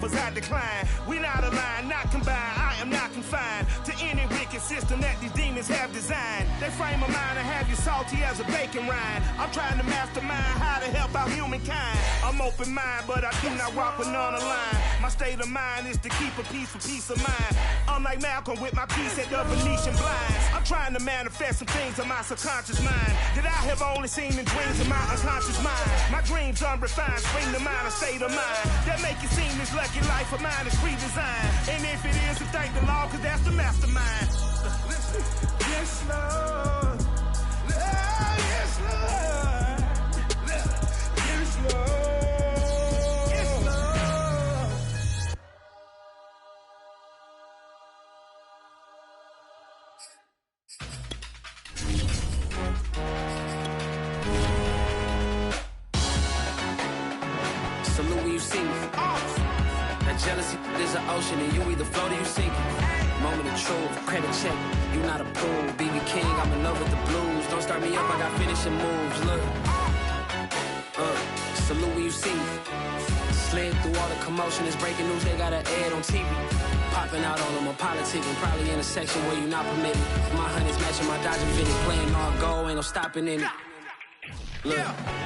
offers I decline. We not aligned, not combined. I am not confined to any wicked system that these demons have designed. They frame a mind and have you salty as a bacon rind. I'm trying to mastermind how to help out humankind. I'm open mind, but I do not rock with none aligned. My state of mind is to keep a peace for peace of mind. Unlike Malcolm with my piece at the Venetian blinds. I'm trying to manifest some things in my subconscious mind that I have only seen in dreams in my unconscious mind. My dreams unrefined, spring to mind a state of mind that make it seem this lucky life of mine is pre-designed. And if it is, then thank the Lord, cause that's the mastermind. Yes, Lord. Yes, Lord. Yes, Lord. Salute when you see me. That jealousy is an ocean, and you either float or you sink it. Moment of truth, credit check. You not a pool, BB King. I'm in love with the blues. Don't start me up, I got finishing moves. Look, salute when you see me. Slid through all the commotion, it's breaking news. They got an ad on TV. Popping out on them, I'm politicking. Probably in a section where you not permitted. My honey's matching my Dodger fitted. Playing all go, ain't no stopping in it. Look,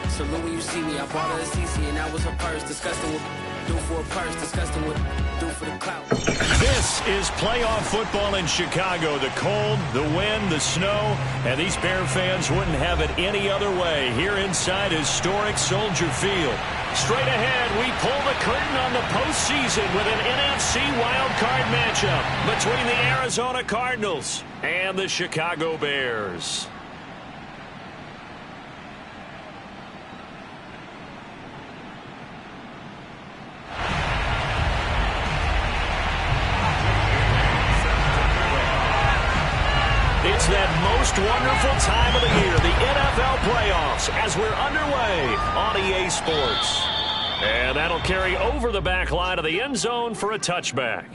salute when you see me. I bought her a CC and that was her purse. Disgusting what do for a purse. Disgusting what do for the clout. This is playoff football in Chicago. The cold, the wind, the snow, and these Bear fans wouldn't have it any other way here inside historic Soldier Field. Straight ahead, we pull the curtain on the postseason with an NFC wildcard matchup between the Arizona Cardinals and the Chicago Bears. It's that most wonderful time of the year, the NFL playoffs, as we're underway on EA Sports. And that'll carry over the back line of the end zone for a touchback.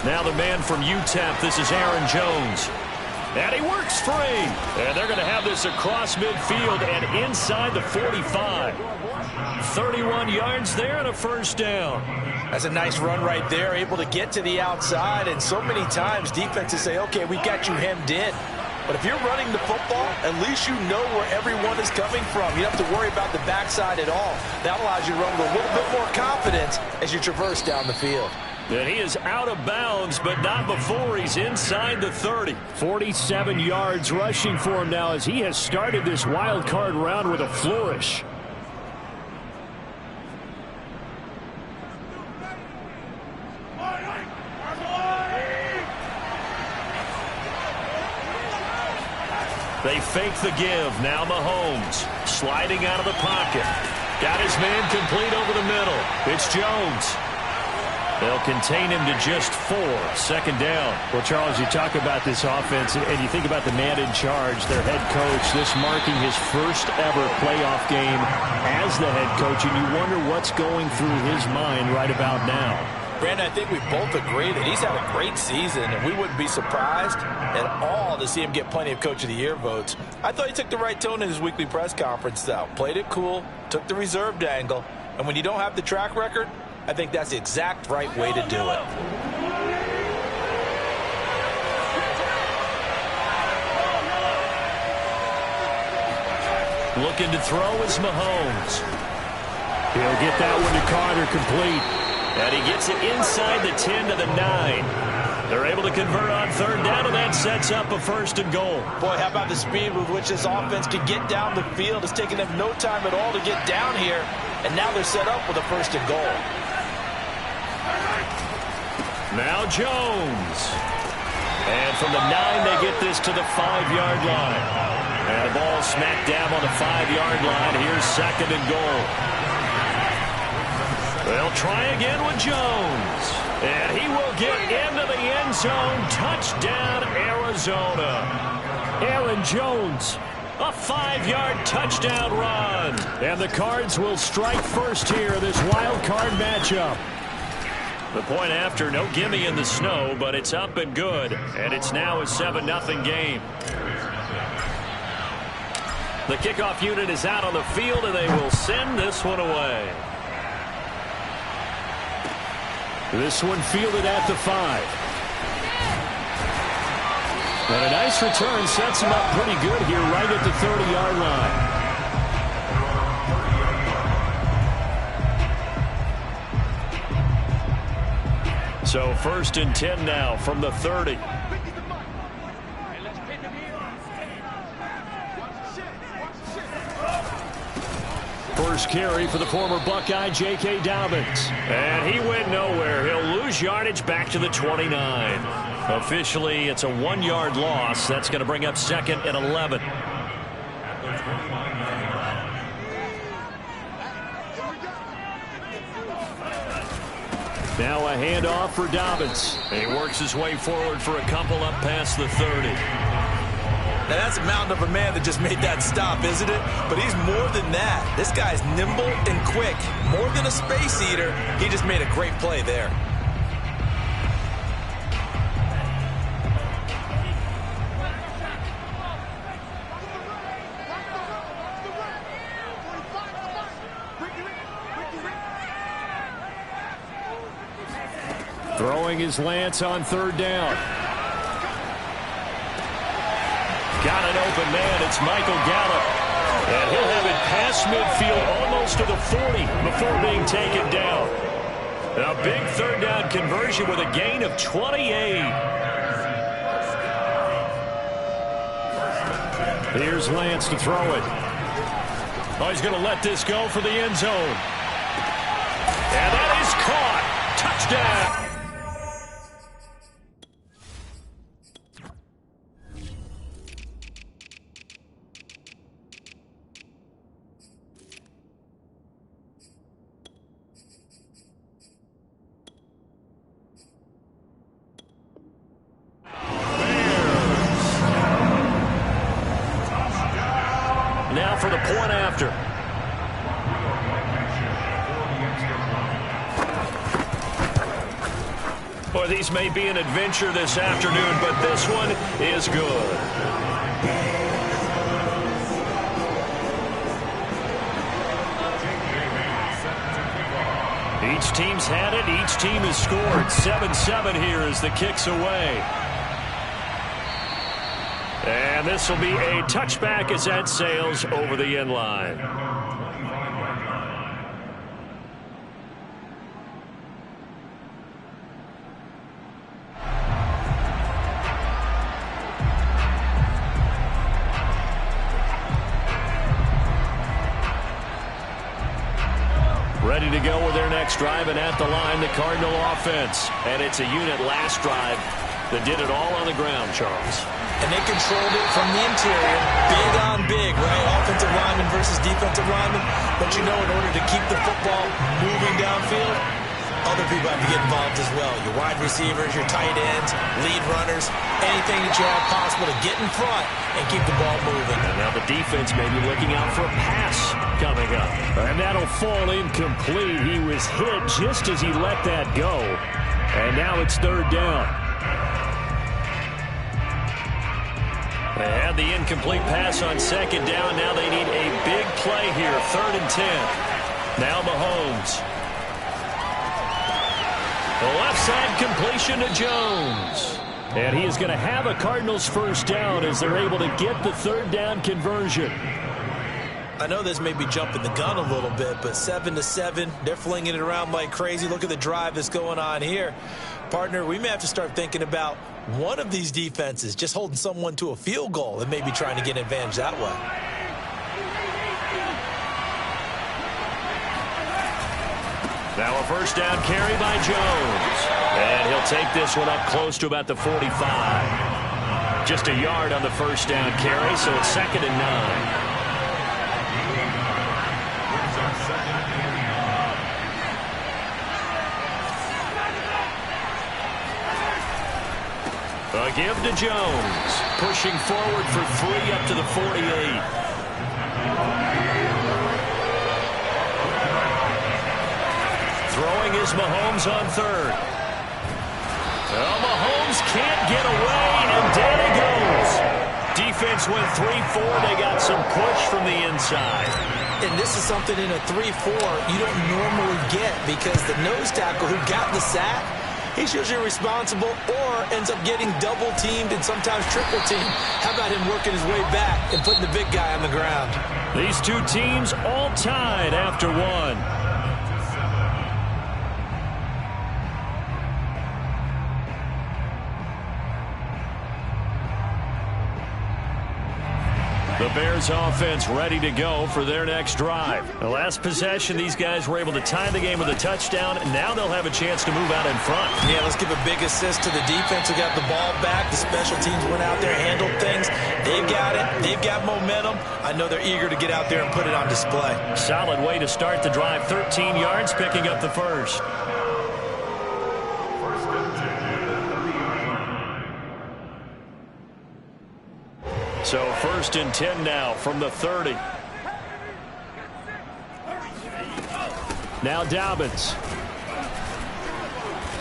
Now the man from UTEP, this is Aaron Jones. And he works free. And they're going to have this across midfield and inside the 45. 31 yards there and a first down. That's a nice run right there, able to get to the outside. And so many times defenses say, okay, we got you hemmed in. But if you're running the football, at least you know where everyone is coming from. You don't have to worry about the backside at all. That allows you to run with a little bit more confidence as you traverse down the field. And he is out of bounds, but not before he's inside the 30. 47 yards rushing for him now as he has started this wild card round with a flourish. They fake the give. Now Mahomes sliding out of the pocket. Got his man complete over the middle. It's Jones. They'll contain him to just 4. Second down. Well, Charles, you talk about this offense, and you think about the man in charge, their head coach, this marking his first ever playoff game as the head coach, and you wonder what's going through his mind right about now. Brandon, I think we both agree that he's had a great season, and we wouldn't be surprised at all to see him get plenty of Coach of the Year votes. I thought he took the right tone in his weekly press conference, though. Played it cool, took the reserved angle, and when you don't have the track record, I think that's the exact right way to do it. Looking to throw is Mahomes. He'll get that one to Carter complete. And he gets it inside the 10 to the 9. They're able to convert on third down, and that sets up a first and goal. Boy, how about the speed with which this offense can get down the field? It's taken them no time at all to get down here, and now they're set up with a first and goal. Now Jones. And from the 9, they get this to the 5-yard line. And the ball smacked down on the 5-yard line. Here's second and goal. They'll try again with Jones. And he will get into the end zone. Touchdown, Arizona. Aaron Jones, a 5-yard touchdown run. And the Cards will strike first here, this wild card matchup. The point after, no gimme in the snow, but it's up and good. And it's now a 7-0 game. The kickoff unit is out on the field, and they will send this one away. This one fielded at the 5. And a nice return sets him up pretty good here right at the 30-yard line. So 1st and 10 now from the 30. First carry for the former Buckeye, J.K. Dobbins. And he went nowhere. He'll lose yardage back to the 29. Officially, it's a 1-yard loss. That's going to bring up 2nd and 11. Now a handoff for Dobbins. He works his way forward for a couple up past the 30. Now that's a mountain of a man that just made that stop, isn't it? But he's more than that. This guy's nimble and quick. More than a space eater. He just made a great play there. Throwing his Lance on 3rd down. Got an open man. It's Michael Gallup. And he'll have it past midfield almost to the 40 before being taken down. A big 3rd down conversion with a gain of 28. Here's Lance to throw it. Oh, he's going to let this go for the end zone. And that is caught. Touchdown. Now for the point after. Boy, these may be an adventure this afternoon, but this one is good. Each team's had it. Each team has scored. 7-7 here as the kick's away. And this will be a touchback as that sails over the end line. Ready to go with their next drive, and at the line, the Cardinal offense. And it's a unit last drive that did it all on the ground, Charles. And they controlled it from the interior. Big on big, right? Offensive lineman versus defensive lineman. But you know, in order to keep the football moving downfield, other people have to get involved as well. Your wide receivers, your tight ends, lead runners, anything that you have possible to get in front and keep the ball moving. And now the defense may be looking out for a pass coming up. And that'll fall incomplete. He was hit just as he let that go. And now it's 3rd down. They had the incomplete pass on 2nd down. Now they need a big play here. 3rd and 10. Now Mahomes. The left side completion to Jones. And he is going to have a Cardinals first down as they're able to get the 3rd down conversion. I know this may be jumping the gun a little bit, but 7-7, they're flinging it around like crazy. Look at the drive that's going on here. Partner, we may have to start thinking about one of these defenses just holding someone to a field goal and maybe trying to get an advantage that way. Now a first down carry by Jones. And he'll take this one up close to about the 45. Just a yard on the first down carry, so it's 2nd and 9. The give to Jones. Pushing forward for 3 up to the 48. Throwing is Mahomes on third. Well, Mahomes can't get away, and down he goes. Defense went 3-4. They got some push from the inside. And this is something in a 3-4 you don't normally get, because the nose tackle who got the sack, he's usually responsible or ends up getting double-teamed and sometimes triple-teamed. How about him working his way back and putting the big guy on the ground? These two teams all tied after one. The Bears offense ready to go for their next drive. The last possession, these guys were able to tie the game with a touchdown, and now they'll have a chance to move out in front. Yeah, let's give a big assist to the defense who got the ball back. The special teams went out there, handled things. They've got it. They've got momentum. I know they're eager to get out there and put it on display. Solid way to start the drive. 13 yards, picking up the first. So 1st and 10 now from the 30. Now Dobbins.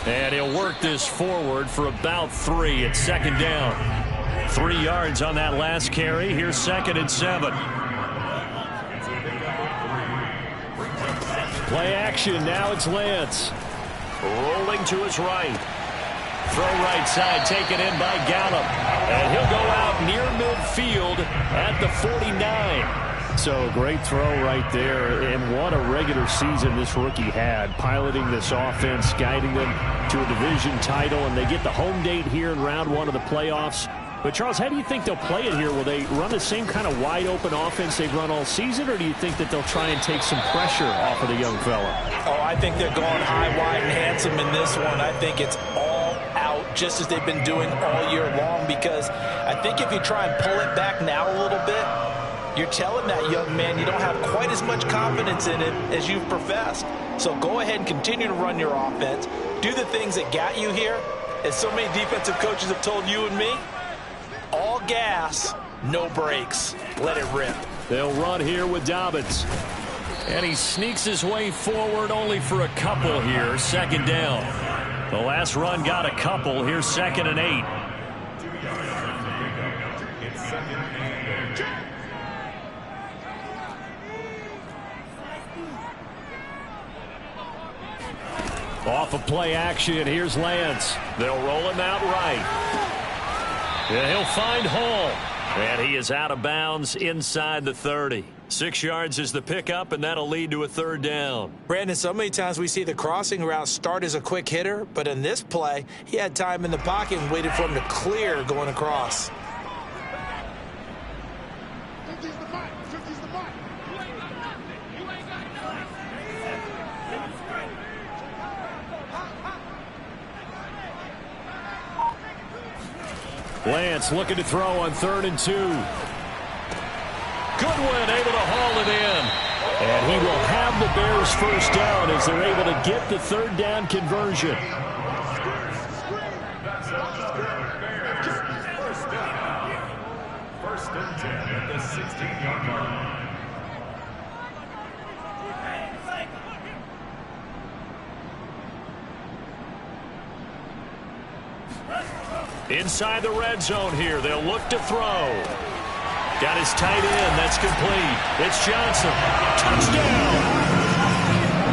And he'll work this forward for about 3 at 2nd down. 3 yards on that last carry. Here's 2nd and 7. Play action. Now it's Lance. Rolling to his right. Throw right side, taken in by Gallup. And he'll go out near midfield at the 49. So a great throw right there, and what a regular season this rookie had, piloting this offense, guiding them to a division title, and they get the home date here in round 1 of the playoffs. But, Charles, how do you think they'll play it here? Will they run the same kind of wide-open offense they've run all season, or do you think that they'll try and take some pressure off of the young fella? Oh, I think they're going high, wide, and handsome in this one. I think it's all out, just as they've been doing all year long, because I think if you try and pull it back now a little bit, you're telling that young man you don't have quite as much confidence in it as you've professed. So go ahead and continue to run your offense. Do the things that got you here. As so many defensive coaches have told you and me, all gas, no brakes. Let it rip. They'll run here with Dobbins. And he sneaks his way forward only for a couple here. 2nd down. The last run got a couple. Here's 2nd and 8. Off of play action, here's Lance. They'll roll him out right. And he'll find Hall. And he is out of bounds inside the 30. 6 yards is the pickup, and that'll lead to a 3rd down. Brandon, so many times we see the crossing route start as a quick hitter, but in this play, he had time in the pocket and waited for him to clear going across. Lance looking to throw on 3rd and 2. Goodwin able to haul it in. And he will have the Bears first down as they're able to get the 3rd down conversion. First and 10 at the 16-yard line. Inside the red zone here, they'll look to throw. Got his tight end, that's complete. It's Johnson. Touchdown!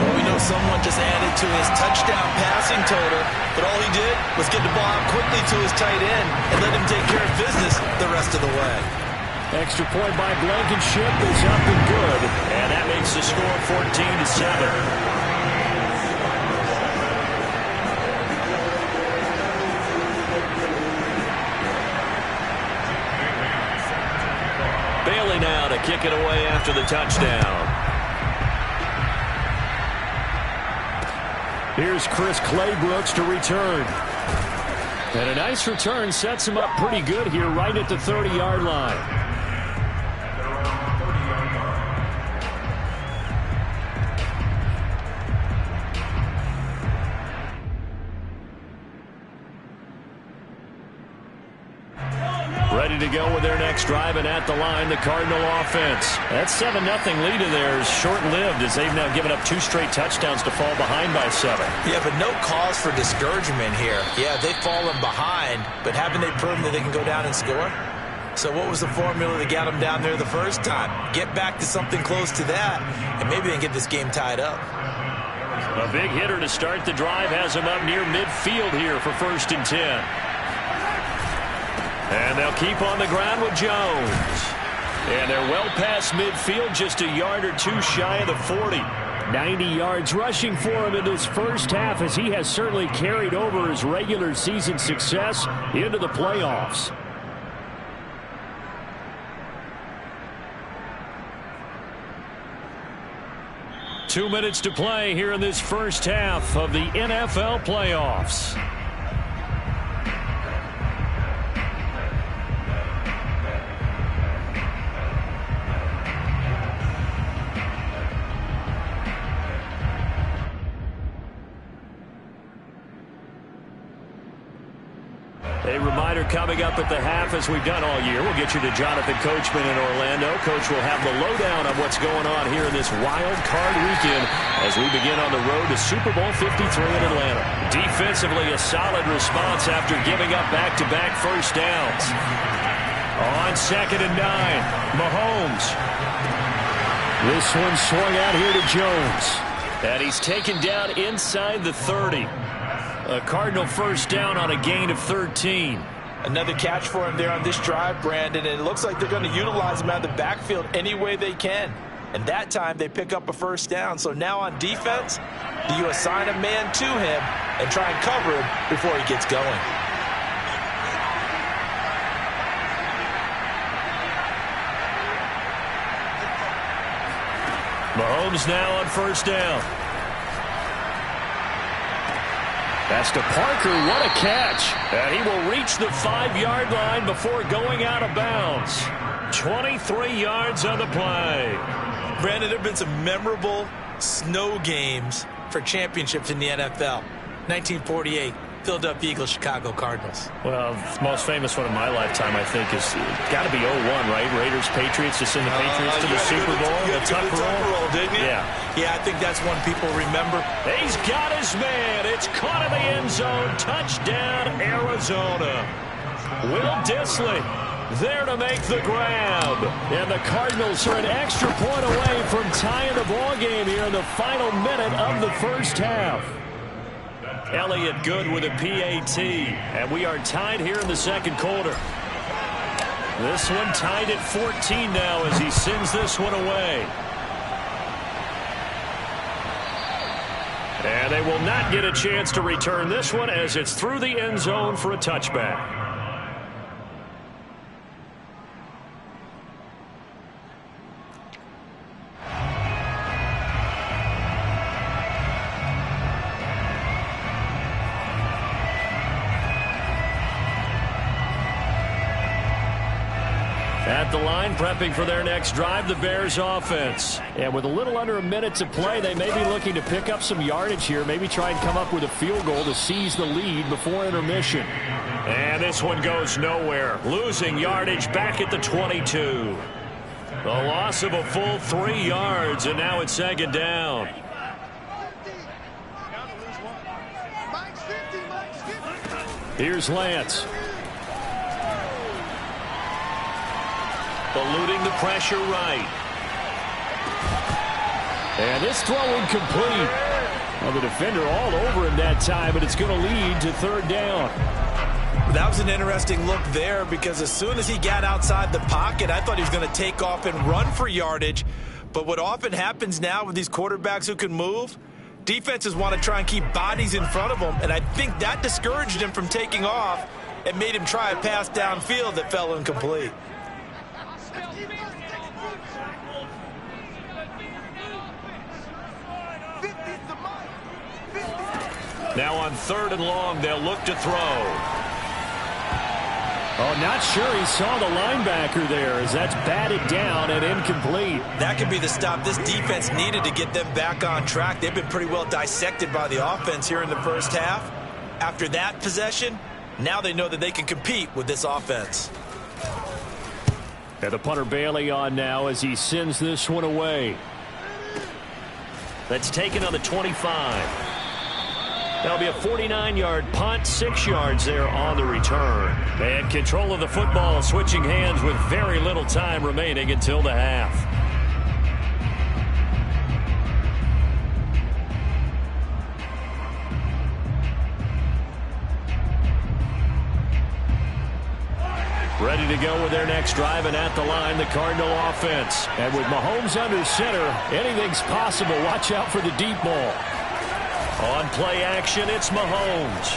Well, we know someone just added to his touchdown passing total, but all he did was get the ball out quickly to his tight end and let him take care of business the rest of the way. Extra point by Blankenship is up and good, and that makes the score 14-7. Bailey now to kick it away after the touchdown. Here's Chris Claybrooks to return. And a nice return sets him up pretty good here right at the 30-yard line. ready to go with their next drive, and at the line, the Cardinal offense. That 7-0 lead of theirs is short-lived as they've now given up 2 straight touchdowns to fall behind by 7. Yeah, but no cause for discouragement here. Yeah, they've fallen behind, but haven't they proven that they can go down and score? So what was the formula that got them down there the first time? Get back to something close to that, and maybe they can get this game tied up. A big hitter to start the drive has him up near midfield here for 1st and 10. And they'll keep on the ground with Jones. And they're well past midfield, just a yard or 2 shy of the 40. 90 yards rushing for him in this first half, as he has certainly carried over his regular season success into the playoffs. Two minutes to play here in this first half of the NFL playoffs. A reminder coming up at the half, as we've done all year. We'll get you to Jonathan Coachman in Orlando. Coach will have the lowdown on what's going on here in this wild card weekend as we begin on the road to Super Bowl 53 in Atlanta. Defensively, a solid response after giving up back-to-back first downs. On 2nd and 9, Mahomes. This one swung out here to Jones. And he's taken down inside the 30. A Cardinal first down on a gain of 13. Another catch for him there on this drive, Brandon, and it looks like they're going to utilize him out of the backfield any way they can. And that time they pick up a first down. So now on defense, do you assign a man to him and try and cover him before he gets going? Mahomes now on first down. That's to Parker. What a catch. And he will reach the 5-yard line before going out of bounds. 23 yards on the play. Brandon, there have been some memorable snow games for championships in the NFL. 1948, Philadelphia Eagles, Chicago Cardinals. Well, the most famous one in my lifetime, I think, is got to be 01, right? Raiders, Patriots, to send the Patriots to the Super Bowl. The tuck roll, didn't you? Yeah. Yeah, I think that's one people remember. He's got his man. It's caught in the end zone. Touchdown, Arizona. Will Dissly there to make the grab. And the Cardinals are an extra point away from tying the ball game here in the final minute of the first half. Elliott Good with a PAT. And we are tied here in the second quarter. This one tied at 14 now as he sends this one away. And they will not get a chance to return this one as it's through the end zone for a touchback. At the line, prepping for their next drive, the Bears offense. And with a little under a minute to play, they may be looking to pick up some yardage here, maybe try and come up with a field goal to seize the lead before intermission. And this one goes nowhere. Losing yardage back at the 22. The loss of a full 3 yards, and now it's second down. Here's Lance. Eluding the pressure right. And this throw incomplete. Well, the defender all over him that time, but it's going to lead to third down. That was an interesting look there because as soon as he got outside the pocket, I thought he was going to take off and run for yardage. But what often happens now with these quarterbacks who can move, defenses want to try and keep bodies in front of them, and I think that discouraged him from taking off and made him try a pass downfield that fell incomplete. Now on 3rd and long, they'll look to throw. Oh, not sure he saw the linebacker there as that's batted down and incomplete. That could be the stop this defense needed to get them back on track. They've been pretty well dissected by the offense here in the first half. After that possession, now they know that they can compete with this offense. And the punter Bailey on now as he sends this one away. That's taken on the 25. That'll be a 49-yard punt, 6 yards there on the return. And control of the football switching hands with very little time remaining until the half. Ready to go with their next drive, and at the line, the Cardinal offense. And with Mahomes under center, anything's possible. Watch out for the deep ball. On play action, it's Mahomes.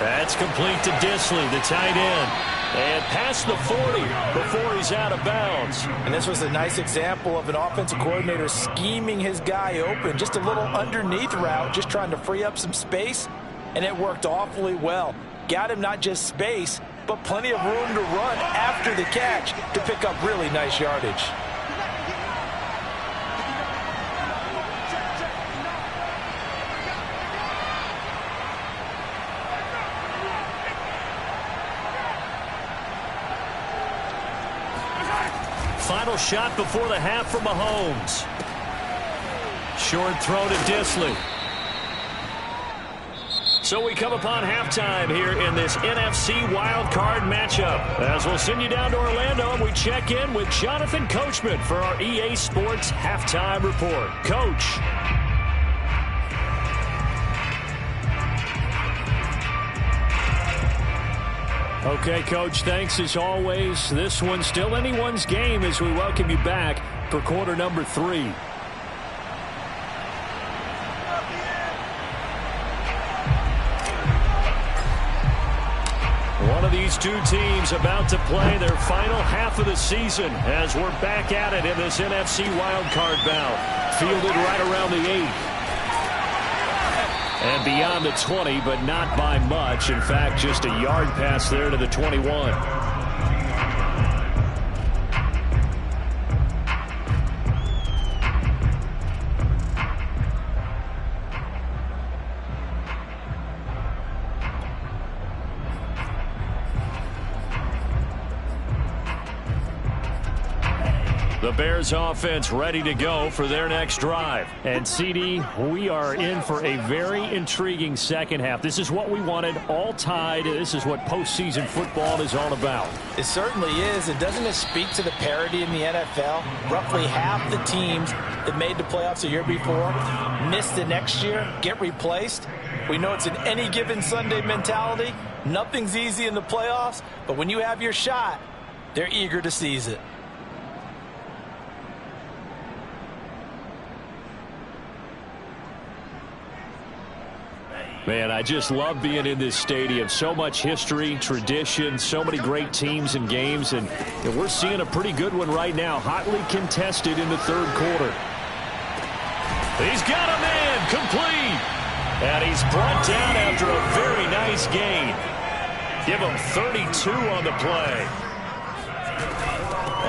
That's complete to Disley, the tight end. And past the 40 before he's out of bounds. And this was a nice example of an offensive coordinator scheming his guy open. Just a little underneath route, just trying to free up some space. And it worked awfully well. Got him not just space, but plenty of room to run after the catch to pick up really nice yardage. Final shot before the half for Mahomes. Short throw to Disley. So we come upon halftime here in this NFC wildcard matchup. As we'll send you down to Orlando, and we check in with Jonathan Coachman for our EA Sports Halftime Report. Coach. Okay, Coach, thanks as always. This one's still anyone's game as we welcome you back for quarter number 3. One of these two teams about to play their final half of the season as we're back at it in this NFC wildcard bout. Fielded right around the 8. And beyond the 20, but not by much. In fact, just a yard pass there to the 21. The Bears offense ready to go for their next drive. And CD, we are in for a very intriguing second half. This is what we wanted, all tied. This is what postseason football is all about. It certainly is. And doesn't it speak to the parity in the NFL? Roughly half the teams that made the playoffs a year before miss the next year, get replaced. We know it's an any given Sunday mentality. Nothing's easy in the playoffs, but when you have your shot, they're eager to seize it. Man, I just love being in this stadium. So much history, tradition, so many great teams and games, and we're seeing a pretty good one right now, hotly contested in the third quarter. He's got a man, complete, and he's brought down after a very nice gain. Give him 32 on the play.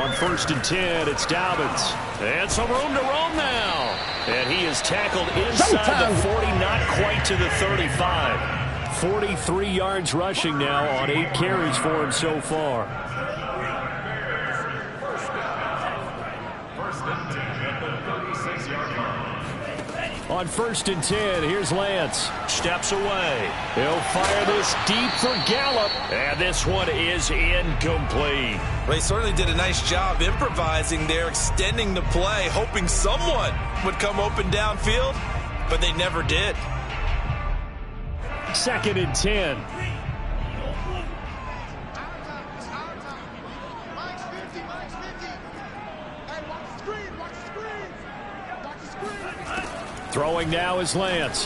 On 1st and 10, it's Dobbins. And some room to roam now. And he is tackled inside the 40, not quite to the 35. 43 yards rushing now on 8 carries for him so far. First and 10 at the 36-yard line. On 1st and 10, here's Lance. Steps away. He'll fire this deep for Gallup. And this one is incomplete. Well, he certainly did a nice job improvising there, extending the play, hoping someone would come open downfield, but they never did. 2nd and 10. Throwing now is Lance.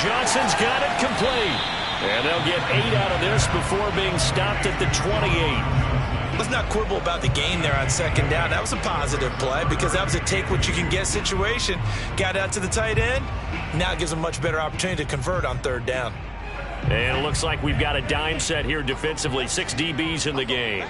Johnson's got it complete. And they'll get 8 out of this before being stopped at the 28. Let's not quibble about the gain there on 2nd down. That was a positive play because that was a take-what-you-can-get situation. Got out to the tight end. Now it gives them a much better opportunity to convert on 3rd down. And it looks like we've got a dime set here defensively. 6 DBs in the game.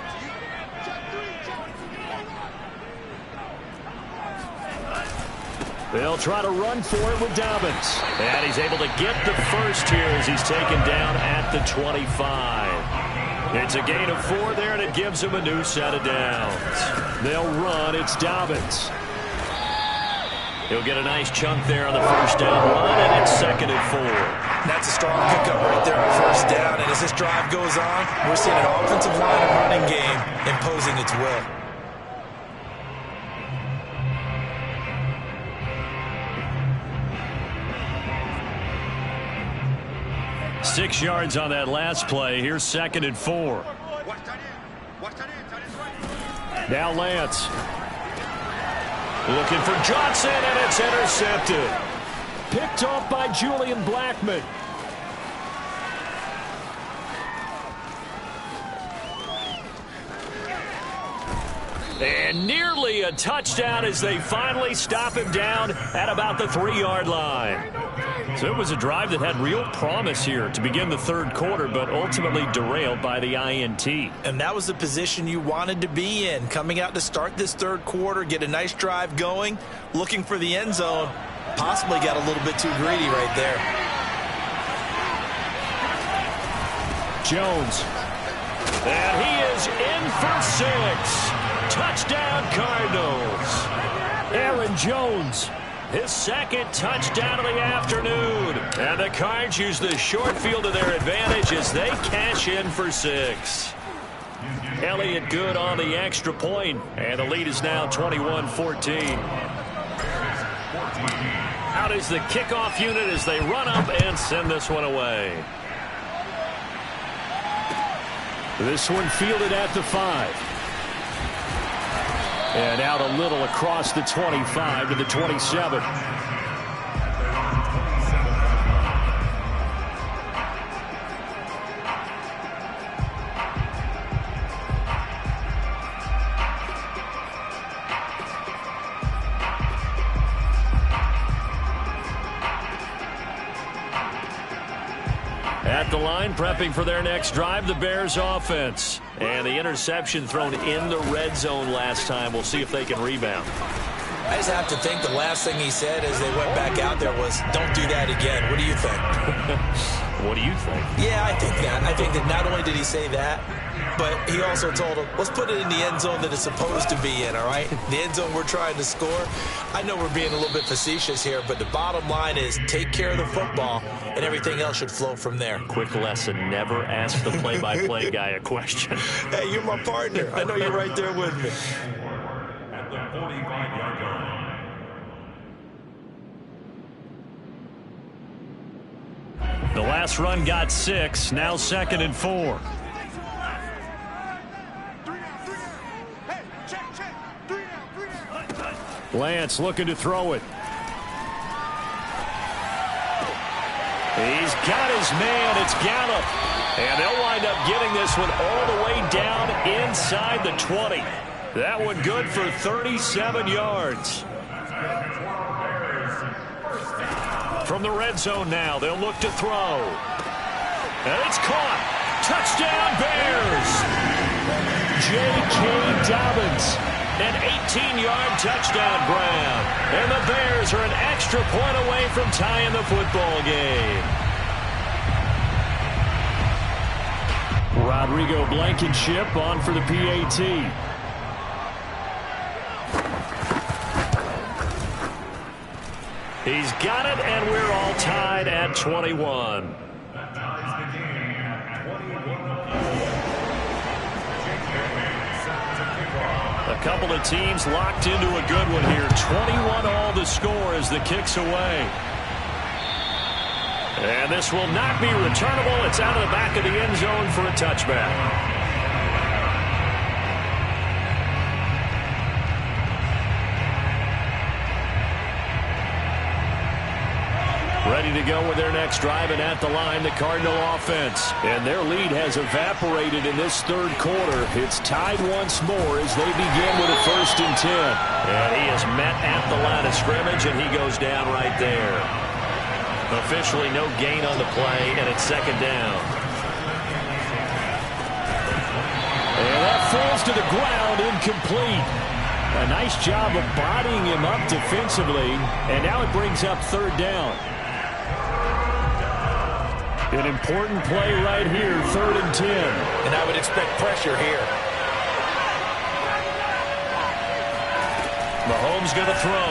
They'll try to run for it with Dobbins. And he's able to get the first here as he's taken down at the 25. It's a gain of 4 there, and it gives them a new set of downs. They'll run. It's Dobbins. He'll get a nice chunk there on the first down run, and it's 2nd and 4. That's a strong pickup right there on first down. And as this drive goes on, we're seeing an offensive line and running game imposing its will. Six yards on that last play. Here's 2nd and 4. Now Lance. Looking for Johnson, and it's intercepted. Picked off by Julian Blackmon. And nearly a touchdown as they finally stop him down at about the 3-yard line. So it was a drive that had real promise here to begin the third quarter, but ultimately derailed by the INT. And that was the position you wanted to be in, coming out to start this third quarter, get a nice drive going, looking for the end zone. Possibly got a little bit too greedy right there. Jones. And he is in for 6. Touchdown Cardinals. Aaron Jones. His 2nd touchdown of the afternoon. And the Cards use the short field to their advantage as they cash in for 6. Elliott good on the extra point, and the lead is now 21-14. Out is the kickoff unit as they run up and send this one away. This one fielded at the 5. And out a little across the 25 to the 27. At the line, prepping for their next drive, the Bears offense. And the interception thrown in the red zone last time. We'll see if they can rebound. I just have to think the last thing he said as they went back out there was, don't do that again. What do you think? What do you think? Yeah, I think that. I think that not only did he say that, but he also told him, let's put it in the end zone that it's supposed to be in, all right? The end zone we're trying to score. I know we're being a little bit facetious here, but the bottom line is take care of the football, and everything else should flow from there. Quick lesson, never ask the play-by-play guy a question. Hey, you're my partner. I know you're right there with me. At the 45-yard line. The last run got 6, now 2nd and 4. Lance looking to throw it. He's got his man. It's Gallup. And they'll wind up getting this one all the way down inside the 20. That one good for 37 yards. From the red zone now, they'll look to throw. And it's caught. Touchdown, Bears. J.K. Dobbins. An 18-yard touchdown grab. And the Bears are an extra point away from tying the football game. Rodrigo Blankenship on for the PAT. He's got it, and we're all tied at 21. A couple of teams locked into a good one here. 21 all the score as the kick's away. And this will not be returnable. It's out of the back of the end zone for a touchback. Ready to go with their next drive, and at the line, the Cardinal offense. And their lead has evaporated in this third quarter. It's tied once more as they begin with a 1st and 10. And he is met at the line of scrimmage, and he goes down right there. Officially no gain on the play, and it's 2nd down. And that falls to the ground, incomplete. A nice job of bodying him up defensively, and now it brings up 3rd down. An important play right here, 3rd and 10. And I would expect pressure here. Mahomes going to throw.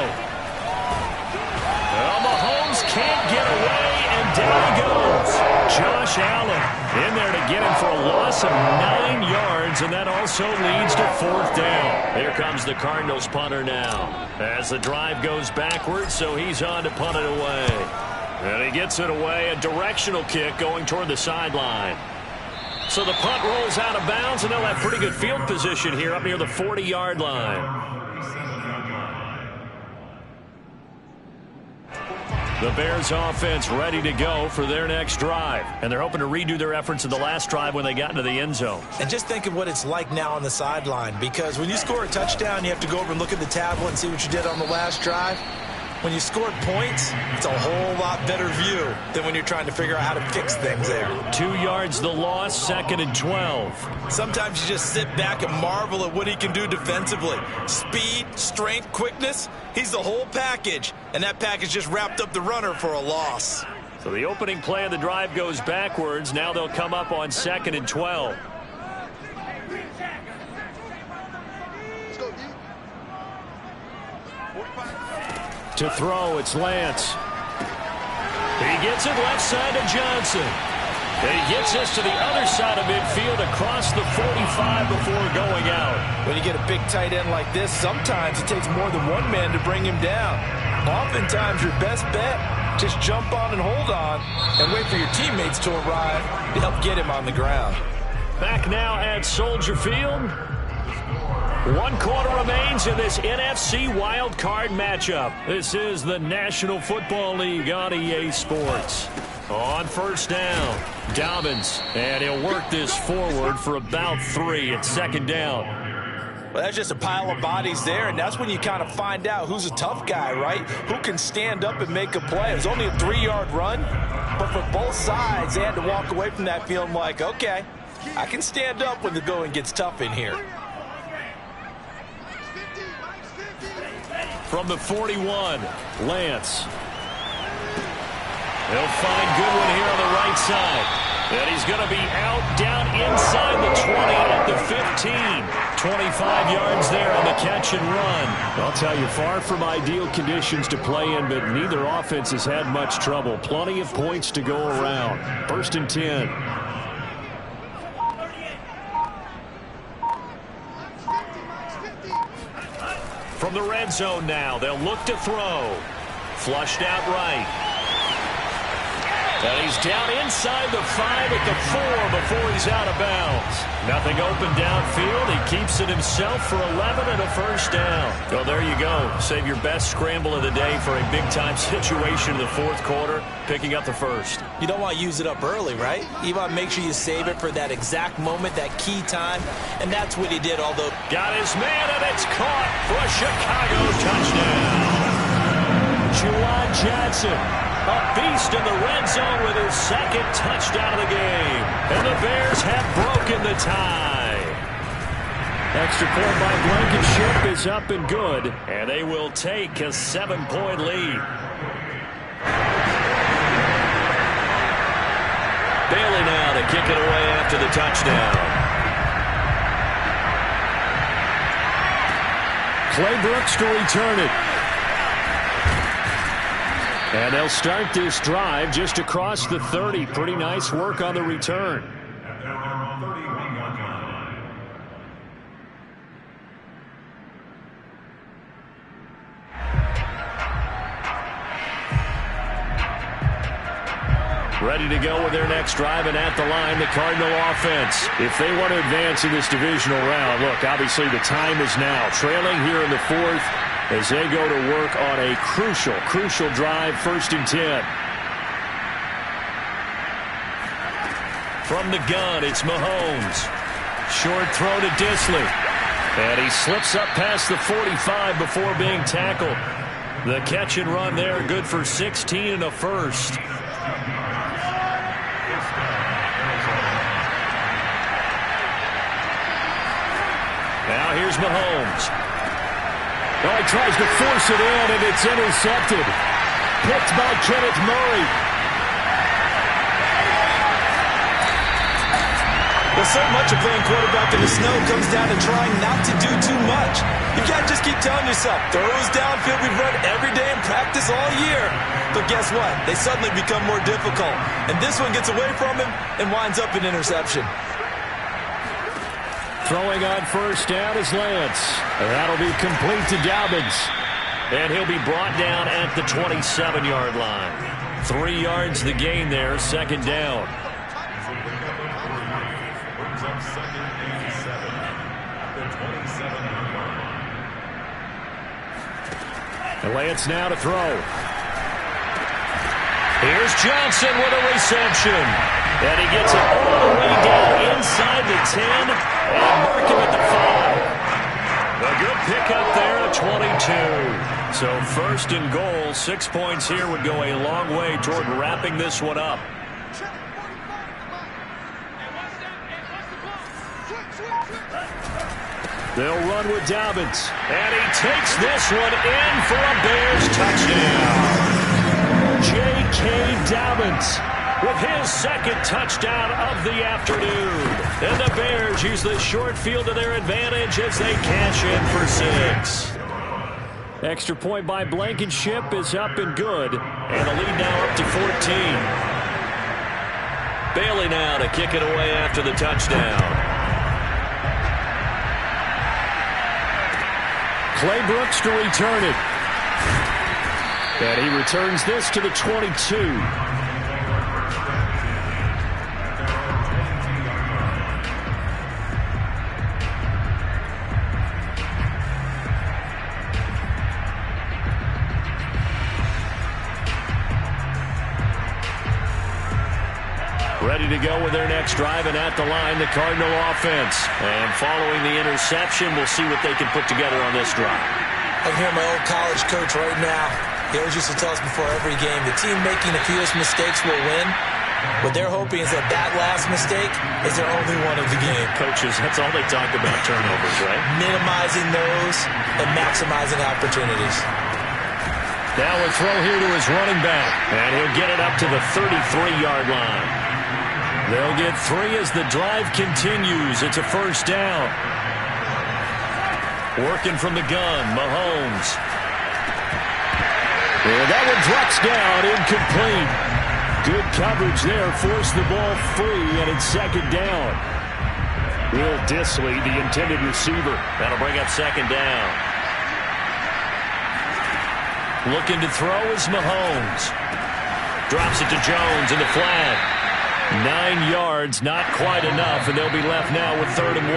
Well, Mahomes can't get away, and down he goes. Josh Allen in there to get him for a loss of 9 yards, and that also leads to 4th down. Here comes the Cardinals punter now as the drive goes backwards, so he's on to punt it away. And he gets it away, a directional kick going toward the sideline. So the punt rolls out of bounds, and they'll have pretty good field position here up near the 40-yard line. The Bears offense ready to go for their next drive. And they're hoping to redo their efforts in the last drive when they got into the end zone. And just think of what it's like now on the sideline, because when you score a touchdown, you have to go over and look at the tablet and see what you did on the last drive. When you scored points, it's a whole lot better view than when you're trying to figure out how to fix things there. 2 yards the loss, 2nd and 12. Sometimes you just sit back and marvel at what he can do defensively. Speed, strength, quickness, he's the whole package. And that package just wrapped up the runner for a loss. So the opening play of the drive goes backwards. Now they'll come up on 2nd and 12. To throw, it's Lance. He gets it left side to Johnson. And he gets us to the other side of midfield across the 45 before going out. When you get a big tight end like this, sometimes it takes more than one man to bring him down. Oftentimes, your best bet, just jump on and hold on and wait for your teammates to arrive to help get him on the ground. Back now at Soldier Field. 1 quarter remains in this NFC wildcard matchup. This is the National Football League on EA Sports. On 1st down, Dobbins, and he'll work this forward for about 3 at 2nd down. Well, that's just a pile of bodies there, and that's when you kind of find out who's a tough guy, right? Who can stand up and make a play. It was only a 3-yard run, but for both sides, they had to walk away from that feeling like, okay, I can stand up when the going gets tough in here. From the 41, Lance. He'll find Goodwin here on the right side. And he's going to be out down inside the 20 at the 15. 25 yards there on the catch and run. I'll tell you, far from ideal conditions to play in, but neither offense has had much trouble. Plenty of points to go around. 1st and 10. From the red zone now, they'll look to throw. Flushed out right. And he's down inside the 5 at the 4 before he's out of bounds. Nothing open downfield. He keeps it himself for 11 and a 1st down. So there you go. Save your best scramble of the day for a big-time situation in the 4th quarter, picking up the 1st. You don't want to use it up early, right? You want to make sure you save it for that exact moment, that key time, and that's what he did, although... Got his man, and it's caught for a Chicago touchdown. Juwan Johnson, a beast in the red zone with his 2nd touchdown of the game. And the Bears have broken the tie. Extra point by Blankenship is up and good. And they will take a 7-point lead. Bailey now to kick it away after the touchdown. Clay Brooks to return it. And they'll start this drive just across the 30. Pretty nice work on the return. Ready to go with their next drive, and at the line, the Cardinal offense. If they want to advance in this divisional round, look, obviously the time is now. Trailing here in the 4th as they go to work on a crucial drive, 1st and 10. From the gun, it's Mahomes. Short throw to Disley. And he slips up past the 45 before being tackled. The catch and run there, good for 16 and a 1st. Now here's Mahomes. Well, he tries to force it in, and it's intercepted. Picked by Kenneth Murray. Well, so much of playing quarterback in the snow comes down to trying not to do too much. You can't just keep telling yourself, throws downfield we've run every day in practice all year. But guess what? They suddenly become more difficult. And this one gets away from him and winds up an interception. Throwing on first down is Lance. That'll be complete to Dobbins. And he'll be brought down at the 27-yard line. 3 yards the gain there, second down. And Lance now to throw. Here's Johnson with a reception. And he gets it all the way down inside the 10 and mark him at the 5. A good pickup there at 22. So first and goal, 6 points here would go a long way toward wrapping this one up. They'll run with Dobbins. And he takes this one in for a Bears touchdown. J.K. Dobbins with his second touchdown of the afternoon. And the Bears use the short field to their advantage as they cash in for 6. Extra point by Blankenship is up and good. And the lead now up to 14. Bailey now to kick it away after the touchdown. Clay Brooks to return it. And he returns this to the 22. Ready to go with their next drive, and at the line, the Cardinal offense. And following the interception, we'll see what they can put together on this drive. I'm hearing my old college coach right now. He always used to tell us before every game, the team making the fewest mistakes will win. What they're hoping is that that last mistake is their only one of the game. Coaches, that's all they talk about, turnovers, right? Minimizing those and maximizing opportunities. Now a throw here to his running back. And he'll get it up to the 33-yard line. They'll get 3 as the drive continues. It's a first down. Working from the gun, Mahomes. And that one drops down, incomplete. Good coverage there, forced the ball free, and it's second down. Will Dissly, the intended receiver. That'll bring up second down. Looking to throw is Mahomes. Drops it to Jones in the flat. 9 yards, not quite enough, and they'll be left now with 3rd and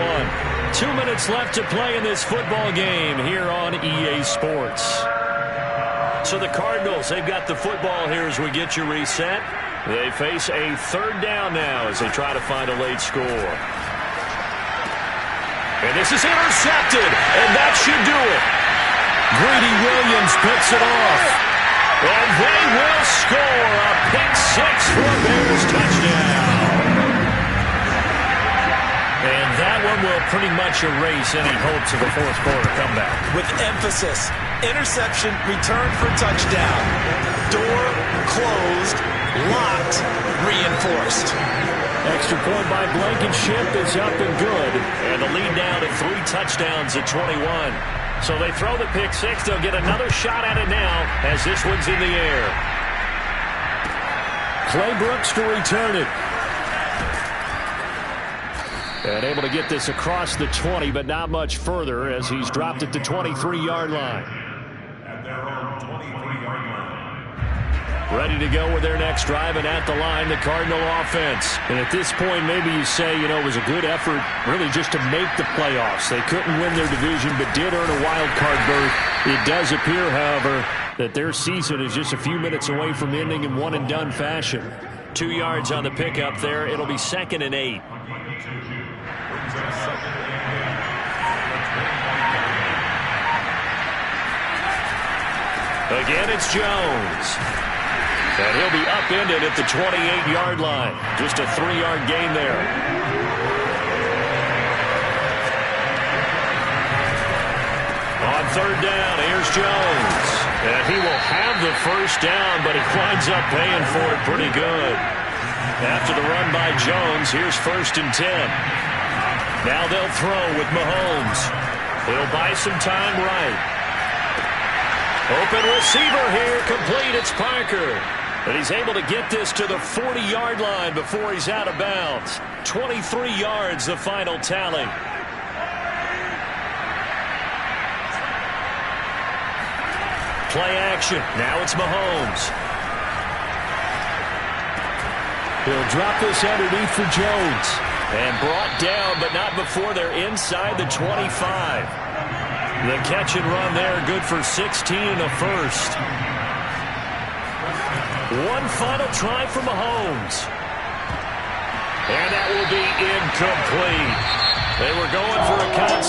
1. 2 minutes left to play in this football game here on EA Sports. So the Cardinals, they've got the football here as we get you reset. They face a 3rd down now as they try to find a late score. And this is intercepted, and that should do it. Greedy Williams picks it off. And they will score a pick-6 for a Bears touchdown. And that one will pretty much erase any hopes of a fourth-quarter comeback. With emphasis, interception, return for touchdown. Door closed, locked, reinforced. Extra point by Blankenship is up and good. And the lead down to 3 touchdowns at 21. So they throw the pick-6. They'll get another shot at it now as this one's in the air. Clay Brooks to return it. And able to get this across the 20, but not much further as he's dropped it to 23-yard line. At their own 23-yard line. Ready to go with their next drive, and at the line, the Cardinal offense. And at this point, maybe you say, you know, it was a good effort really just to make the playoffs. They couldn't win their division, but did earn a wild card berth. It does appear, however, that their season is just a few minutes away from ending in one-and-done fashion. 2 yards on the pickup there. It'll be 2nd and 8. Again, it's Jones. And he'll be upended at the 28-yard line. Just a 3-yard gain there. On 3rd down, here's Jones. And he will have the first down, but he winds up paying for it pretty good. After the run by Jones, here's 1st and 10. Now they'll throw with Mahomes. He'll buy some time right. Open receiver here, complete. It's Parker. But he's able to get this to the 40-yard line before he's out of bounds. 23 yards, the final tally. Play action. Now it's Mahomes. He'll drop this underneath for Jones. And brought down, but not before they're inside the 25. The catch and run there, good for 16 and a first. One final try for Mahomes. And that will be incomplete. They were going for a concept.